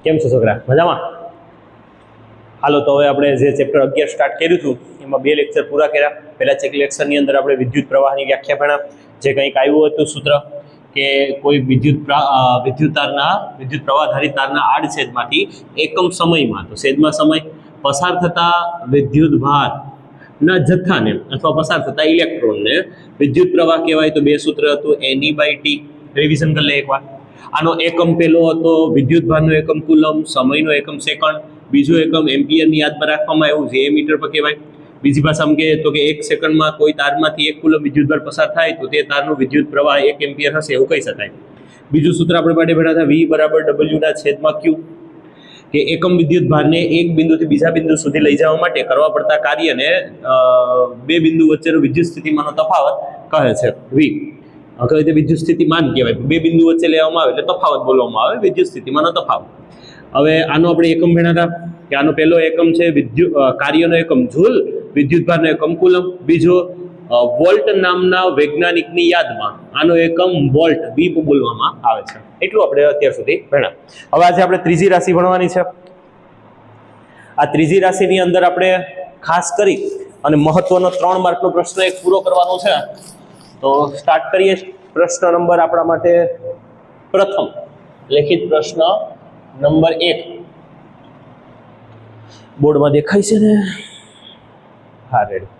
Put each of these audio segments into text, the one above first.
કેમ છો છોકરા? મજામાં? હાલો તો હવે આપણે જે ચેપ્ટર 11 સ્ટાર્ટ કર્યું હતું એમાં 2 લેક્ચર પૂરા કર્યા. પહેલા ચેક લેક્ચરની અંદર આપણે વિદ્યુત પ્રવાહની વ્યાખ્યા ભણ્યા. જે કંઈક આવ્યું હતું સૂત્ર કે કોઈ વિદ્યુત પ્રવાહધારી તારના આડછેદમાંથી એકમ સમયમાં, તો છેદમાં સમય, પસાર થતા વિદ્યુત ભારના જથ્થાને અથવા પસાર થતા ઇલેક્ટ્રોનને વિદ્યુત પ્રવાહ કહેવાય. તો 2 સૂત્ર હતું, NE/T. રિવિઝન કરી લે એકવાર. આનો એકમ પહેલો હતો વિદ્યુત ભારનો એકમ કુલમ, સમયનો એકમ સેકન્ડ, બીજો એકમ એમ્પિયરની યાદમાં રાખવામાં આવ્યું, જે મીટર પર કહેવાય. બીજી ભાષામાં કહે તો કે 1 સેકન્ડમાં કોઈ તારમાંથી 1 કુલમ વિદ્યુતભાર પસાર થાય તો તે તારનો વિદ્યુત પ્રવાહ 1 એમ્પિયર હશે, એવું કહી શકાય. બીજું સૂત્ર આપણે માટે ભણ્યા હતા, V = W/Q, કે એકમ વિદ્યુત ભારને એક બિંદુથી બીજા બિંદુ સુધી લઈ જવા માટે કરવા પડતા કાર્યને 2 બિંદુ વચ્ચેનો વિદ્યુત સ્થિતિમાનનો તફાવત કહે છે. V હવે તે વિદ્યુત સ્થિતિમાન કહેવાય. 2 બિંદુ વચ્ચે લેવામાં આવે એટલે તફાવત બોલવામાં આવે, વિદ્યુત સ્થિતિમાનનો તફાવત. હવે આનો આપણે એકમ ભણ્યા હતા કે આનો પહેલો એકમ છે કાર્યનો એકમ જૂલ, વિદ્યુતભારનો એકમ કુલમ. બીજો વોલ્ટ નામના વૈજ્ઞાનિકની યાદમાં આનો એકમ વોલ્ટ વી બોલવામાં આવે છે. એટલું આપણે અત્યાર સુધી ભણ્યા. હવે આજે આપણે ત્રીજી રાશિ ભણવાની છે. આ ત્રીજી રાશિની અંદર આપણે ખાસ કરી અને મહત્વનો 3 માર્કનો પ્રશ્ન એક પૂરો કરવાનો છે. તો સ્ટાર્ટ કરીએ. પ્રશ્ન નંબર આપણા માટે પ્રથમ લેખિત પ્રશ્ન નંબર 1 બોર્ડમાં દેખાય છે ને? હા, રેડી.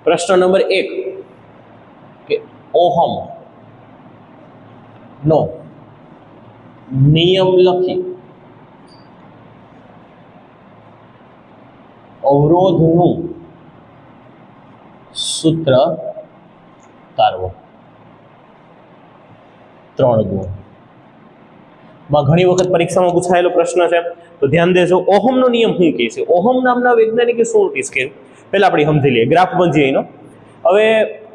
પ્રશ્ન નંબર 1 કે ઓહમ નો નિયમ લખી અવરોધનું સૂત્ર તારવો. 3 ગુણ. માં ઘણી વખત પરીક્ષામાં પૂછાયેલો પ્રશ્ન છે, તો ધ્યાન દેજો. ઓહમનો નિયમ શું કહે છે? ઓહમ નામના વૈજ્ઞાનિકે શું નોટિસ કર્યું? પહેલા આપણે સમજી લઈએ, ગ્રાફ બનીએ એનો. હવે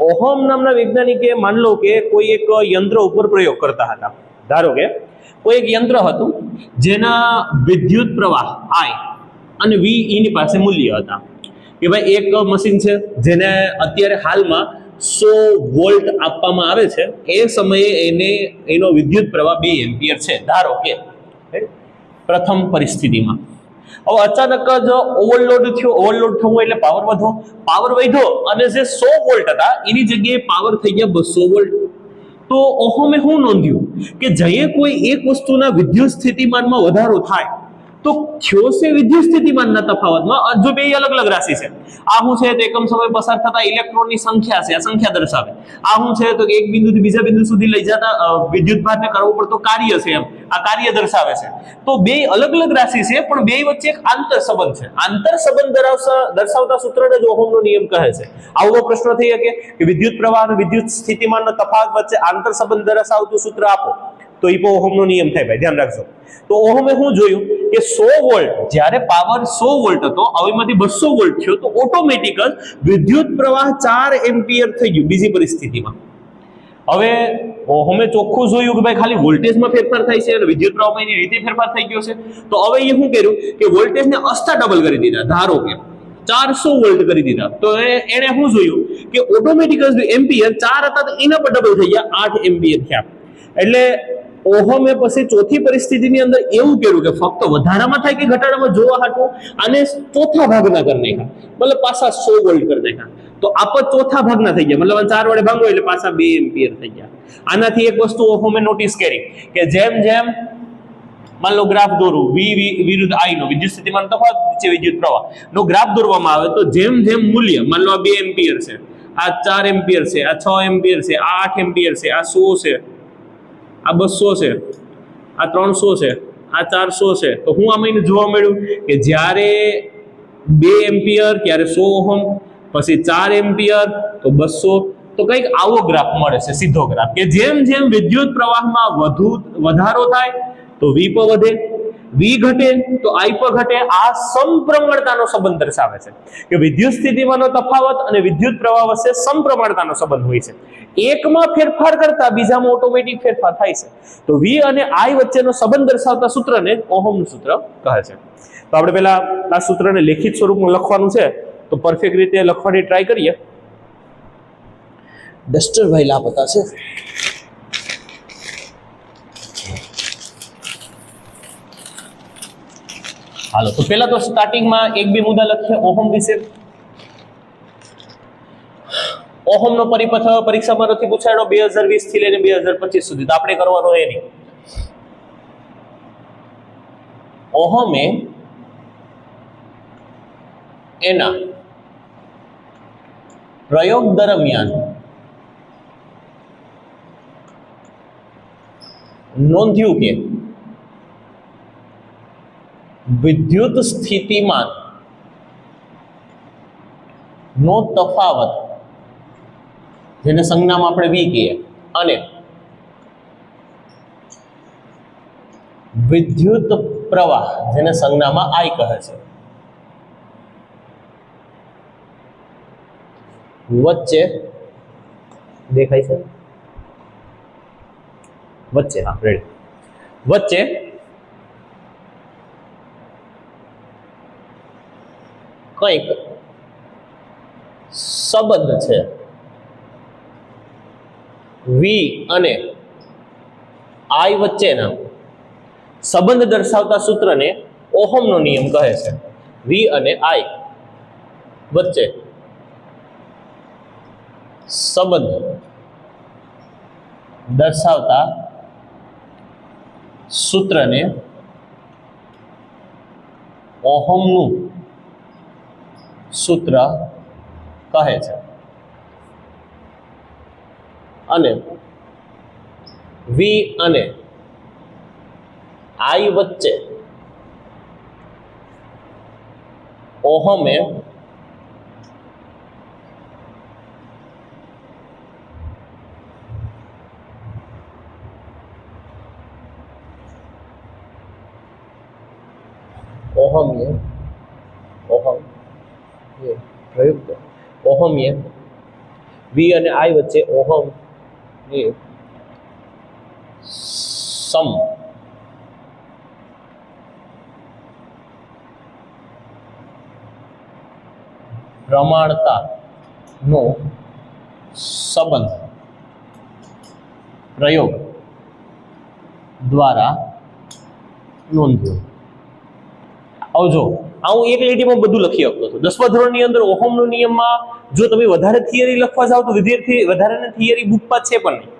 ઓહમ નામના વૈજ્ઞાનિકે માન લો કે કોઈ એક યંત્ર ઉપર પ્રયોગ કરતા હતા. ધારો કે કોઈ એક યંત્ર હતું જેના વિદ્યુત પ્રવાહ I અને V એની પાસે મૂલ્ય હતા. કે ભાઈ એક મશીન છે જેને અત્યારે હાલમાં 100 વોલ્ટ આપવામાં આવે છે, એ સમયે એનો વિદ્યુત પ્રવાહ 2 એમ્પિયર છે, ધારો કે. પ્રથમ પરિસ્થિતિમાં હવે અચાનક જ ઓવરલોડ થયો. ઓવરલોડ થવું એટલે પાવર વધો. પાવર વધ્યો અને જે 100 વોલ્ટ હતા એની જગ્યાએ પાવર થઈ ગયા 200 વોલ્ટ. તો ઓહમે શું નોંધ્યું કે જઈએ કોઈ એક વસ્તુના વિદ્યુત સ્થિતિમાનમાં વધારો થાય તો થયો છે વિદ્યુત સ્થિતિમાનના તફાવતમાં જો 2 અલગ અલગ રાશિ છે. આ શું છે? તો એકમ સમય પસાર થતા ઇલેક્ટ્રોનની સંખ્યા છે, આ સંખ્યા દર્શાવે. આ શું છે? તો એક બિંદુથી બીજા બિંદુ સુધી લઈ જતા વિદ્યુતભારને કરવો પડતો કાર્ય છે, એમ આ કાર્ય દર્શાવે છે. તો 2 અલગ અલગ રાશિ છે પણ 2 વચ્ચે એક આંતર સંબંધ છે. આંતર સંબંધ દર્શાવતા સૂત્રને જ ઓહમનો નિયમ કહે છે. આવો પ્રશ્ન થઈ શકે કે વિદ્યુત પ્રવાહ અને વિદ્યુત સ્થિતિમાનનો તફાવત વચ્ચે આંતર સંબંધ દર્શાવતું સૂત્ર આપો, તો એ ઓહમનો નિયમ થાય. ભાઈ ધ્યાન રાખજો. તો ઓહમે શું જોયું કે 100 વોલ્ટ, જ્યારે પાવર 100 વોલ્ટ હતો, હવેમાંથી 200 વોલ્ટ થયો, તો ઓટોમેટિક જ વિદ્યુત પ્રવાહ 4 એમ્પિયર થઈ ગયું બીજી પરિસ્થિતિમાં. હવે ઓહમે ચોખ્ખું જોયું કે ભાઈ ખાલી વોલ્ટેજમાં ફેરફાર થાય છે અને વિદ્યુત પ્રવાહમાં એની રીતે ફેરફાર થઈ ગયો છે. તો હવે એ શું કર્યું કે વોલ્ટેજને અસ્તા ડબલ કરી દીધા. ધારો કે 400 વોલ્ટ કરી દીધા. તો એને શું જોયું કે ઓટોમેટિક એમ્પિયર 4 હતા તો એના પર ડબલ થઈ ગયા, 8 એમ્પિયર થયા. એટલે ઓહમે પછી ચોથી પરિસ્થિતિની અંદર એવું કર્યું કે ફક્ત વધારામાં થાય કે ઘટાડામાં જોવા હાટું આને ચોથા ભાગના કરી નાખ્યા, મતલબ પાછા 100 વોલ્ટ કરી નાખ્યા. તો આ પણ ચોથા ભાગના થઈ ગયા, મતલબ 4 વડે ભાગો એટલે પાછા 2 એમ્પિયર થઈ ગયા. આનાથી એક વસ્તુ ઓહમે નોટિસ કરી કે જેમ જેમ માન લો ગ્રાફ દોરું, V વિરુદ્ધ I નો વિદ્યુત સ્થિતિમાન તફાવત છે, વિદ્યુત પ્રવાહ નો ગ્રાફ દોરવામાં આવે તો જેમ જેમ મૂલ્ય, માન લો આ 2 એમ્પિયર છે, આ 4 એમ્પિયર છે, આ 6 એમ્પિયર છે, આ 8 એમ્પિયર છે, આ 100 છે, આ 200 છે, આ 300 છે, આ 400 છે. તો હું આમાં જોવા મળ્યું કે જ્યારે 2 એમ્પિયર ત્યારે 100 ઓહમ, પછી 4 એમ્પિયર તો 200. તો કંઈક આવો ગ્રાફ મળે છે, સીધો ગ્રાફ, કે જેમ જેમ વિદ્યુત પ્રવાહમાં વધારો થાય તો V પર વધે, V ઘટે તો I પર ઘટે. આ સમપ્રમાણતાનો સંબંધ દર્શાવે છે કે વિદ્યુત સ્થિતિમાનનો તફાવત અને વિદ્યુત પ્રવાહ વચ્ચે સમપ્રમાણતાનો સંબંધ હોય છે. એકમાં ફેરફાર કરતા બીજામાં ઓટોમેટિક ફેરફાર થાય છે. તો V અને I વચ્ચેનો સંબંધ દર્શાવતા સૂત્રને ઓહમનું સૂત્ર કહે છે. તો આપણે પહેલા આ સૂત્રને લેખિત સ્વરૂપમાં લખવાનું છે, તો પરફેક્ટ રીતે લખવાની ટ્રાય કરીએ. ડસ્ટર ભાઈ લાપતા છે. હાલો તો પહેલા તો સ્ટાર્ટિંગમાં એક બે મુદ્દા લખીએ ઓહમ વિશે. ઓહમનો પરિપથ પરીક્ષામાં નથી પૂછાયો 2020 થી લઈને 2025 સુધી, તો આપણે કરવાનો એ નહીં. ઓહમે એના પ્રયોગ દરમિયાન નોંધ્યું કે વિદ્યુત સ્થિતિમાન નો તફાવત, જેને સંજ્ઞામાં આપણે વી કહીએ, અને વિદ્યુત પ્રવાહ, જેને સંજ્ઞામાં આઈ કહે છે, વચ્ચે દેખાય છે, વચ્ચે, હા રેડી, વચ્ચે કંઈક સંબંધ છે. વી અને આઈ વચ્ચેના સંબંધ દર્શાવતા સૂત્રને ઓહમનો નિયમ કહે છે. વી અને આઈ વચ્ચે સંબંધ દર્શાવતા સૂત્રને ઓહમનું સૂત્ર કહે છે. અને વી અને આઈ વચ્ચે ઓહમે ઓહમીય વી અને આઈ વચ્ચે ઓહમ એ સમ પ્રમાણતાનો સંબંધ પ્રયોગ દ્વારા નોંધ્યો. હવે જો હું એક લીટીમાં બધું લખી શકતો હતો. 10મા ધોરણની અંદર ઓહમનો નિયમમાં જો તમે વધારે થિયરી લખવા જાઓ તો વિદ્યાર્થી વધારે થિયરી બુકમાં છે પણ નહીં.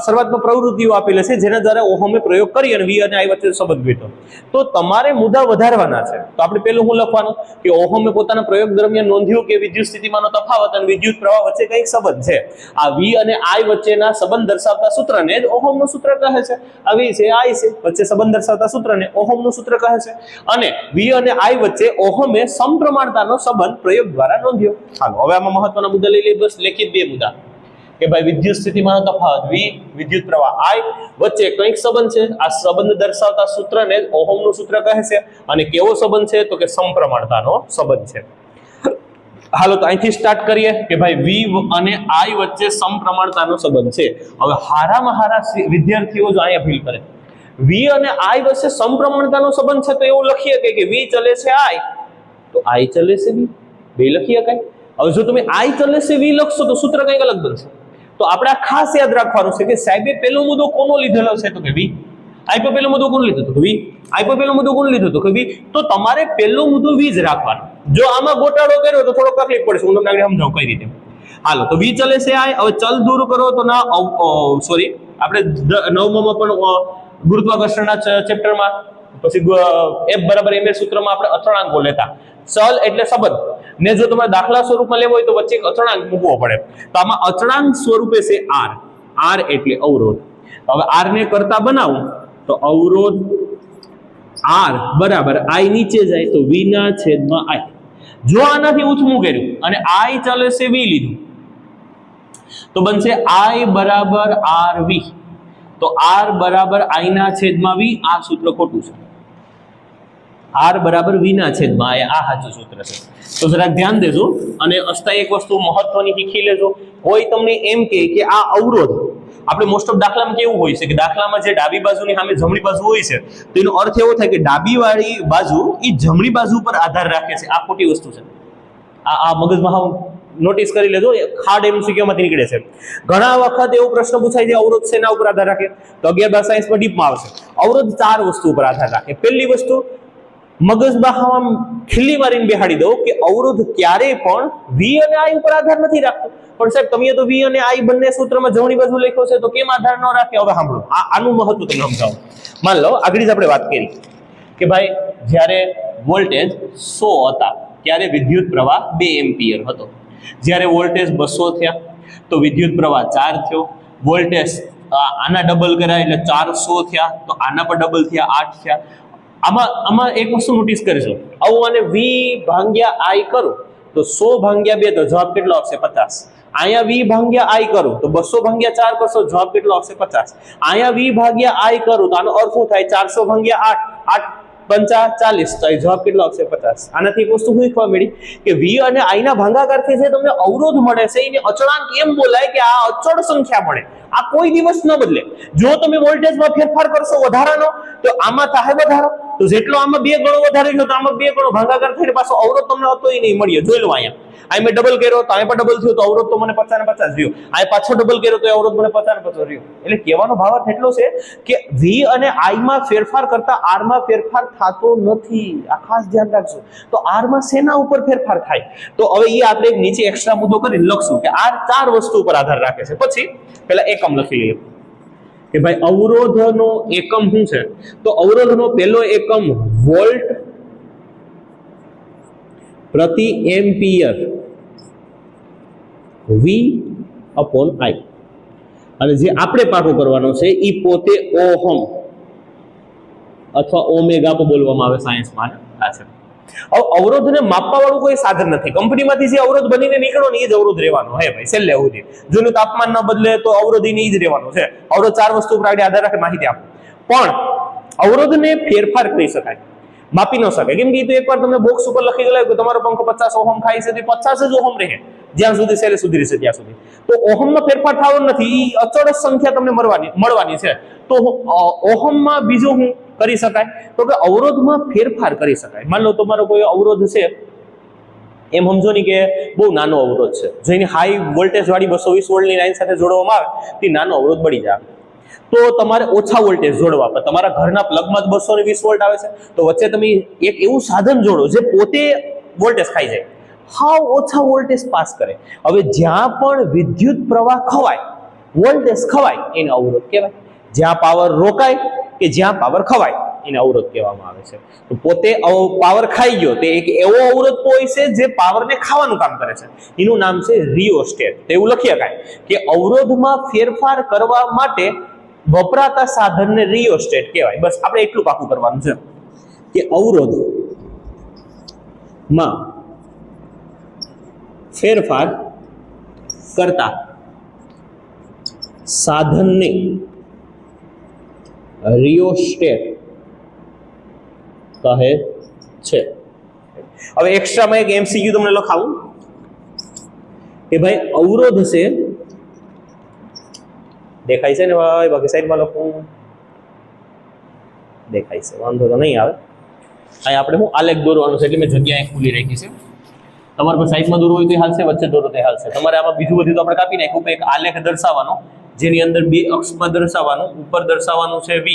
શરૂઆતમાં પ્રવૃત્તિઓ આપેલા છે જેના દ્વારા ઓહમે પ્રયોગ કરી અને વી અને આઈ વચ્ચે સંબંધ ગોઠવ્યો. તો તમારે મુદ્દા વધારવાના છે. તો આપણે પહેલું હું લખવાનું કે ઓહમે પોતાના પ્રયોગ દરમિયાન નોંધ્યું કે વિદ્યુત સ્થિતિમાનનો તફાવત અને વિદ્યુત પ્રવાહ વચ્ચે કંઈક સંબંધ છે. આ વી અને આઈ વચ્ચેના સંબંધ દર્શાવતા સૂત્રને જ ઓહમનું સૂત્ર કહે છે. આ વી છે, આઈ છે, વચ્ચે સંબંધ દર્શાવતા સૂત્રને ઓહમનું સૂત્ર કહે છે. અને વી અને આઈ વચ્ચે ઓહમે સમપ્રમાણતાનો સંબંધ પ્રયોગ દ્વારા નોંધ્યો. હાલો હવે આમાં મહત્વના મુદ્દા લઈ લઈએ. બસ લેખિત બે મુદ્દા કે ભાઈ વિદ્યુત સ્થિતિમાનનો તફાવત વી, વિદ્યુત પ્રવાહ આઈ વચ્ચે કંઈક સંબંધ છે. આ સંબંધ દર્શાવતા સૂત્રને ઓહમનું સૂત્ર કહે છે. અને કેવો સંબંધ છે? તો કે સમપ્રમાણતાનો સંબંધ છે. હાલો તો અહીંથી સ્ટાર્ટ કરીએ કે ભાઈ વી અને આઈ વચ્ચે સમપ્રમાણતાનો સંબંધ છે. હવે હારામાં હારા વિદ્યાર્થીઓ જો અહીંયા ફીલ કરે વી અને આઈ વચ્ચે સમપ્રમાણતાનો સંબંધ છે, તો એવું લખીએ કે વી ચલે છે આઈ તો આઈ ચલે છે વી, બે લખીએ કઈ. હવે જો તમે આઈ ચલે છે વી લખશો તો સૂત્ર કંઈક અલગ બનશે. તો આપણે આ ખાસ યાદ રાખવાનું છે કે સાહેબે પહેલો મુદ્દો કોનો લીધેલો છે? તો કે વી. આઈ પર પહેલો મુદ્દો કોણ લીધો તો કે વી. આઈ પર પહેલો મુદ્દો કોણ લીધો તો કે વી. તો તમારે પહેલો મુદ્દો વી જ રાખવાનો. જો આમાં ગોટાળો કર્યો તો થોડો તકલીફ પડશે. હું તમને આગળ સમજાવું કઈ રીતે. હાલો તો વી ચલે છે આઈ. હવે ચલ દૂર કરો તો ના સોરી આપણે 9માં પણ ગુરુત્વાકર્ષણના ચેપ્ટરમાં પછી F બરાબર ma સૂત્રમાં આપણે અચળાંકો લેતા. ચલ એટલે સંબંધ ને જો તમારે દાખલા સ્વરૂપમાં લેવો હોય તો વચ્ચે એક અચળાંક મૂકવો પડે. તો આમાં અચળાંક સ્વરૂપે છે r. r એટલે અવરોધ. હવે r ને કરતા બનાવું તો અવરોધ r બરાબર i નીચે જાય તો v ના છેદમાં i. જો આનાથી ઉથમું કર્યું અને i ચલે છે v લીધું તો બનશે i બરાબર rv. તો r બરાબર i ના છેદમાં v. આ સૂત્ર ખોટું છે. r બરાબર v ના છેદમાં i આ સાચું સૂત્ર છે. તો જરા ધ્યાન દેજો અને અસ્તા એક વસ્તુ મહત્વની શીખી લેજો. કોઈ તમને એમ કહે કે આ અવરોધ આપણે મોસ્ટ ઓફ દાખલામાં કેવું હોય છે કે દાખલામાં જે ડાબી બાજુની સામે જમણી બાજુ હોય છે તો એનો અર્થ એવો થાય કે ડાબી વાળી બાજુ એ જમણી બાજુ પર આધાર રાખે છે. આ ખોટી વસ્તુ છે. આ મગજમાં નોટિસ કરી લેજો. ખાડ એમસીક્યુમાંથી નીકળે છે. ઘણા વખત એવો પ્રશ્ન પૂછાય છે અવરોધ શેના ઉપર આધાર રાખે? તો 11 સાયન્સમાં ડીપમાં આવશે. અવરોધ 4 વસ્તુ ઉપર આધાર રાખે. પહેલી વસ્તુ મગજમાં ખીલ્લી મારીને બેહાડી દો કે અવરોધ ક્યારેય પણ વી અને આઈ ઉપર આધાર નથી રાખતો. પણ સાહેબ તમે તો વી અને આઈ બંને સૂત્રમાં જમણી બાજુ લખ્યો છે તો કેમ આધાર ન રાખે? હવે સાંભળો, આનું મહત્વ તમને સમજાવો. માન લો આગળ જ આપણે વાત કરી કે ભાઈ જ્યારે વોલ્ટેજ 100 હતા ત્યારે વિદ્યુત પ્રવાહ 2 એમ્પિયર હતો. જ્યારે વોલ્ટેજ 200 થયા તો વિદ્યુત પ્રવાહ 4 થયો. વોલ્ટેજ આના ડબલ કરાય એટલે 400 થયા તો આના પર ડબલ થયા 8 થયા. આમાં એક વસ્તુ નોટિસ કરજો, આવું અને v ભાગ્યા i કરું તો 100 ભાગ્યા 2 તો જવાબ કેટલો આવશે? 50. અહીંયા v ભાગ્યા i કરું તો 200 ભાગ્યા 4 કરશો, જવાબ કેટલો આવશે? 50. અહીંયા v ભાગ્યા i કરું તો આનો અર્થ શું થાય? 400 ભાગ્યા 8, 8 પંચા 40, તો જવાબ કેટલો આવશે? 50. આનાથી એક વસ્તુ શું શીખવા મળી કે v અને i ના ભાગાકારથી જે તમને અવરોધ મળે છે એને અચળાંક એમ બોલાય કે આ અચળ સંખ્યા મળે, આ કોઈ દિવસ ન બદલે. જો તમે વોલ્ટેજમાં ફેરફાર કરશો વધારાનો તો આમાં થાય વધારો, તો જેટલો આમાં 2 ગણો વધારે થયો તો આમાં 2 ગણો ભાગાકાર થઈને પાછો અવરોધ તમને હતો ય નહીં મળ્યો. જોઈ લો અહીંયા મેં ડબલ કર્યો તો અહીંયા પણ ડબલ થયો તો અવરોધ તો મને 50 ને 50 રહ્યો. આ પાછો ડબલ કર્યો તો અવરોધ મને 50 ને 50 રહ્યો. એટલે કહેવાનો ભાવાર્થ એટલો છે કે v અને i માં ફેરફાર કરતા r માં ફેરફાર થતો નથી. આ ખાસ ધ્યાન રાખજો. તો r માં શેના ઉપર ફેરફાર થાય? તો હવે એ આપણે નીચે એક્સ્ટ્રા મુદ્દો કરીને લખશું કે r 4 વસ્તુ ઉપર આધાર રાખે છે. પછી પહેલા એકમ લખી લઈએ કે ભાઈ અવરોધનો એકમ શું છે? તો અવરોધનો પહેલો એકમ વોલ્ટ પ્રતિ એમ્પિયર v અપોન i, અને જે આપણે પાકો કરવાનો છે એ પોતે ઓહમ અથવા ઓમેગા પણ બોલવામાં આવે સાયન્સમાં. આ છે. હવે અવરોધને માપવા વાળું કોઈ સાધન નથી. કંપનીમાંથી જે અવરોધ બનીને નીકળો ને એ જ અવરોધ રહેવાનો હે ભાઈ, છેલ્લે સુધી. જોનું તાપમાન ન બદલે તો અવરોધ એ જ રહેવાનો છે. અવરોધ 4 વસ્તુ ઉપર આધાર રાખે, માહિતી આપો. પણ અવરોધને ફેરફાર કરી શકાય, માપી ન શકાય. કેમ કે એકવાર તમે બોક્સ ઉપર લખી ગયેલા કે તમારો પંખો 50 ઓહમ ખાય છે તો 50 જ ઓહમ રહે જ્યાં સુધી સેલે સુધી રહેશે ત્યાં સુધી. તો ઓહમમાં ફેરફાર થવાનો નથી, એ અચળ સંખ્યા તમને મળવાની છે. તો ઓહમમાં બીજું શું કરી શકાય? તો કે અવરોધમાં ફેરફાર કરી શકાય. માન લો તમારો કોઈ અવરોધ છે, એમ સમજો ને કે બહુ નાનો અવરોધ છે, જેની હાઈ વોલ્ટેજ વાળી 220 વોલ્ટની લાઈન સાથે જોડવામાં આવે તે નાનો અવરોધ બની જાય. તો તમારે ઓછા વોલ્ટેજ જોડવા પડે. તમારા ઘરના પ્લગમાં જ 220 વોલ્ટ આવે છે તો વચ્ચે તમે એક એવું સાધન જોડો જે પોતે વોલ્ટેજ ખાઈ જાય, હાવ ઓછા વોલ્ટેજ પાસ કરે. હવે જ્યાં પણ વિદ્યુત પ્રવાહ ખવાય, વોલ્ટેજ ખવાય, એને અવરોધ કહેવાય. જ્યાં પાવર રોકાય કે જ્યાં પાવર ખવાય એને અવરોધ કહેવામાં આવે છે. તો પોતે પાવર ખાઈ ગયો તે એક એવો અવરોધ હોય છે જે પાવરને ખાવાનું કામ કરે છે, એનું નામ છે રિયોસ્ટેટ. તો એવું લખી શકાય કે અવરોધમાં ફેરફાર કરવા માટે વપરાતા સાધનને રિયોસ્ટેટ કહેવાય. બસ આપણે એટલું પાકું કરવાનું છે કે અવરોધમાં ફેરફાર કરતા સાધનને રિયોસ્ટેટ કહે છે. હવે એક્સ્ટ્રામાં એક એમસીક્યુ તમને લખાવું કે ભાઈ અવરોધ છે, દેખાય છે ને ભાઈ? બાકી સાઈડમાં લખું, દેખાય છે, વાંધો તો નહીં આવે. અહીં આપણે હું આલેખ દોરવાનું છે એટલે મેં જગ્યા ખુલ્લી રાખી છે. તમારે પણ સાઈડમાં દોરવું હોય તો હાલશે, વચ્ચે દોરો તો હાલશે. તમારે આમાં બીજું બધું તો આપણે કાપી નાખ્યું કે એક આલેખ દર્શાવવાનો જેની અંદર 2 અક્ષમાં દર્શાવવાનું. ઉપર દર્શાવવાનું છે v,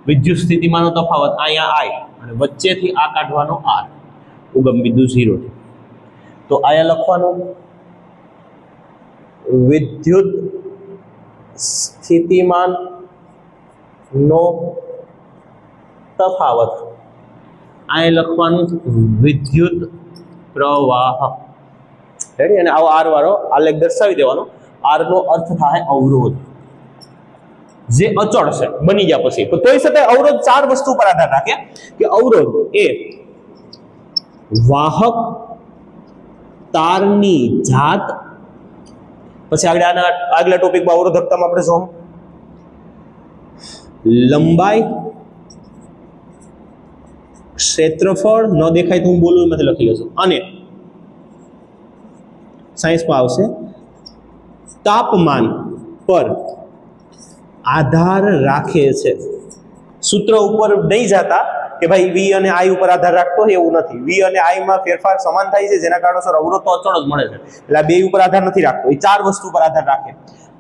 વિદ્યુત સ્થિતિમાનનો તફાવત, અહીંયા i, અને વચ્ચેથી આ કાઢવાનો r, ઉગમ બિંદુ 0 થી. તો અહીંયા લખવાનું વિદ્યુત સ્થિતિમાન નો તફાવત, અહીં લખવાનું વિદ્યુત પ્રવાહ. રેડી? અને આવો r વાળો આલેખ દર્શાવી દેવાનો. r નો અર્થ થાય અવરોધ, જે અચળ છે બની ગયા પછી. તો તોય છતાં અવરોધ 4 વસ્તુ પર આધાર રાખે કે અવરોધ એ વાહક તારની જાત, પછી આગલા ટોપિકમાં અવરોધકતામાં આપણે જોવું લંબાઈ, ક્ષેત્રફળ, ન દેખાય તો હું બોલું એમાંથી લખી લેશું, અને સાયન્સમાં આવશે તાપમાન પર આધાર રાખે છે. સૂત્ર ઉપર નહીં જતા કે ભાઈ v અને i ઉપર આધાર રાખતો હોય, એવું નથી. v અને i માં ફેરફાર સમાન થાય છે જેના કારણોસર અવરોધ તો અચળ જ મળે છે. એટલે આ 2 ઉપર આધાર નથી રાખતો, એ 4 વસ્તુ પર આધાર રાખે: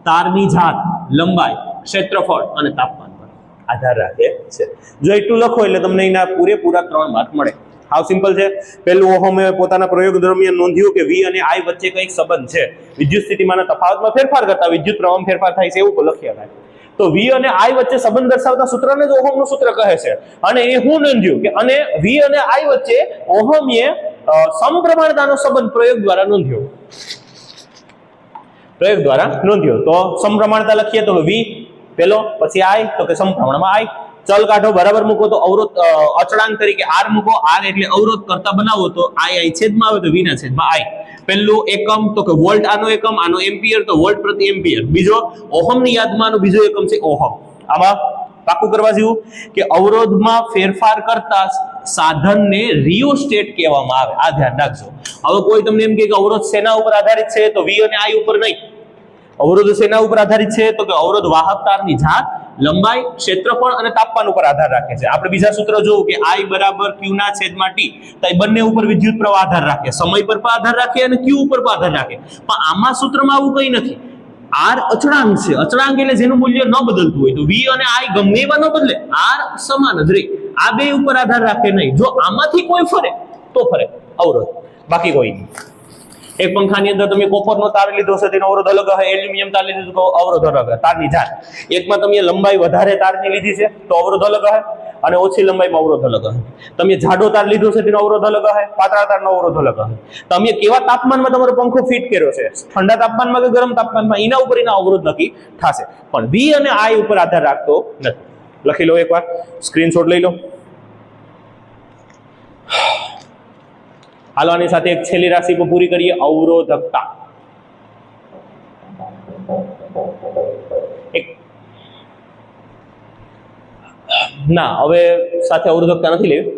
તારની જાત, લંબાઈ, ક્ષેત્રફળ અને તાપમાન પર. આધાર રાખે છે. જો એટલું લખો એટલે તમને એના પૂરેપૂરા 3 માર્ક મળે. હાવ સિમ્પલ છે. પહેલું ઓહમે પોતાના પ્રયોગ દરમિયાન નોંધ્યું કે V અને I વચ્ચે કંઈક સંબંધ છે. વિદ્યુત સ્થિતિમાનના તફાવતમાં ફેરફાર કરતા વિદ્યુત પ્રવાહમાં ફેરફાર થાય છે એવું લખી શકાય. તો V અને I વચ્ચે સંબંધ દર્શાવતા સૂત્રને જ ઓહમનું સૂત્ર કહે છે. અને એ હું નોંધ્યું કે અને V અને I વચ્ચે ઓહમીય સમપ્રમાણતાનો સંબંધ પ્રયોગ દ્વારા નોંધ્યો. તો સમપ્રમાણતા લખીએ તો V પેલો, પછી I તો કે સમપ્રમાણમાં I. ચલ કાઢો, બરાબર મૂકો તો અવરોધ અચળાંક તરીકે R મૂકો. R એટલે અવરોધ કરતા બનાવો તો I છેદમાં આવે તો V ના છેદમાં I. પહેલું એકમ તો કે વોલ્ટ, આનો એકમ, આનો એમ્પિયર તો વોલ્ટ પ્રતિ એમ્પિયર. બીજો ઓહમની યાદમાં આનો બીજો એકમ છે ઓહમ. આમાં પાકું કરવા જેવું કે અવરોધમાં ફેરફાર કરતા સાધનને રિયોસ્ટેટ કહેવામાં આવે. આ ધ્યાન રાખજો. હવે કોઈ તમને એમ કે અવરોધ શેના ઉપર આધારિત છે તો V અને I ઉપર નહીં. અવરોધ શેના ઉપર આધારિત છે તો કે અવરોધ વાહક તારની જાત, લંબાઈ, ક્ષેત્રફળ અને તાપમાન ઉપર આધાર રાખે છે. આપણે બીજા સૂત્ર જોયું કે I બરાબર Q ના છેદમાં T, તો એ બંને ઉપર વિદ્યુત પ્રવાહ આધાર રાખે, સમય પર પણ આધાર રાખે અને Q ઉપર પણ આધાર રાખે. પણ આમાં સૂત્રમાં આવું કંઈ નથી. R અચળાંક છે. અચળાંક એટલે જેનું મૂલ્ય ન બદલતું હોય. તો V અને I ગમે એવા ન બદલે, R સમાન જ રહે. આ બે ઉપર આધાર રાખે નહીં. જો આમાંથી કોઈ ફરે તો ફરે અવરોધ, બાકી કોઈ નહીં. એક પંખાની અંદર તમે કોપરનો તાર લીધો છે તેનો અવરોધ અલગ હશે, એલ્યુમિનિયમ તાર લીધું તો અવરોધ અલગ હશે, તારની જાત. એકમાં તમે લંબાઈ વધારે તારની લીધી છે તો અવરોધ અલગ હશે, અને ઓછી લંબાઈમાં અવરોધ અલગ હશે. તમે જાડો તાર લીધો છે તેનો અવરોધ અલગ હશે, પાતળા તારનો અવરોધ અલગ હશે. તમે કેવા તાપમાનમાં તમારો પંખો ફિટ કર્યો છે, ઠંડા તાપમાનમાં કે ગરમ તાપમાનમાં, એના ઉપર એના અવરોધ નક્કી થશે. પણ V અને I ઉપર આધાર રાખતો નથી. લખી લો એકવાર, સ્ક્રીનશોટ લઈ લો. હાલો આની સાથે એક છેલ્લી રાશિ પર પૂરી કરીએ, અવરોધકતા. ના, હવે સાથે અવરોધકતા નથી લેવી.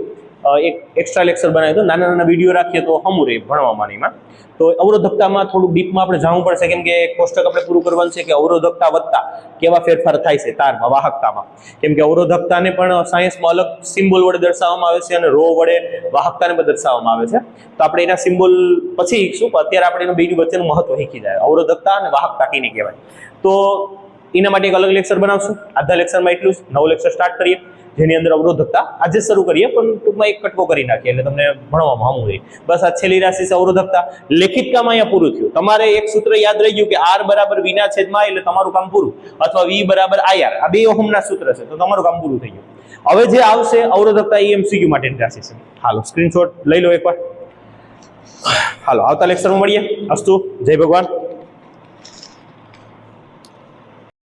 એક એક્સ્ટ્રા લેક્ચર બનાવી દો, નાના નાના વિડીયો રાખીએ તો હમું રહે ભણવામાં. એમાં તો અવરોધકતામાં થોડુંક ડીપમાં આપણે જાણવું પડશે, કેમ કે એક કોષ્ટક આપણે પૂરું કરવાનું છે કે અવરોધકતા વધતા કેવા ફેરફાર થાય છે તારમાં, વાહકતામાં. કેમ કે અવરોધકતાને પણ સાયન્સમાં અલગ સિમ્બોલ વડે દર્શાવવામાં આવે છે અને રો વડે વાહકતાને પણ દર્શાવવામાં આવે છે. તો આપણે એના સિમ્બોલ પછી શીખશું, પણ અત્યારે આપણે એનું બેની વચ્ચેનું મહત્વ શીખી જાય, અવરોધકતા અને વાહકતા કેને કહેવાય. તો એના માટે એક અલગ લેક્ચર બનાવશું. આજના લેક્ચરમાં એટલું જ. નવું લેક્ચર સ્ટાર્ટ કરીએ જેની અંદર અવરોધકતા આજે શરૂ કરીએ, પણ ટૂંકમાં એક કટકો કરી નાખીએ એટલે તમને ભણવામાં હમું રહે. બસ આ છેલ્લી રાશિ છે અવરોધકતા. લેખિતકામાં અહીંયા પૂરું થયું. તમારે એક સૂત્ર યાદ રહી ગયું કે R બરાબર V ના છેદમાં I એટલે તમારું કામ પૂરું, અથવા V બરાબર IR, આ બે ઓહમના સૂત્ર છે તો તમારું કામ પૂરું થઈ ગયું. હવે જે આવશે અવરોધકતા MCQ માટેની રાશિ છે. હાલો સ્ક્રીનશોટ લઈ લો એકવાર. હાલો આવતા લેક્ચરમાં મળીએ. અસ્તુ, જય ભગવાન.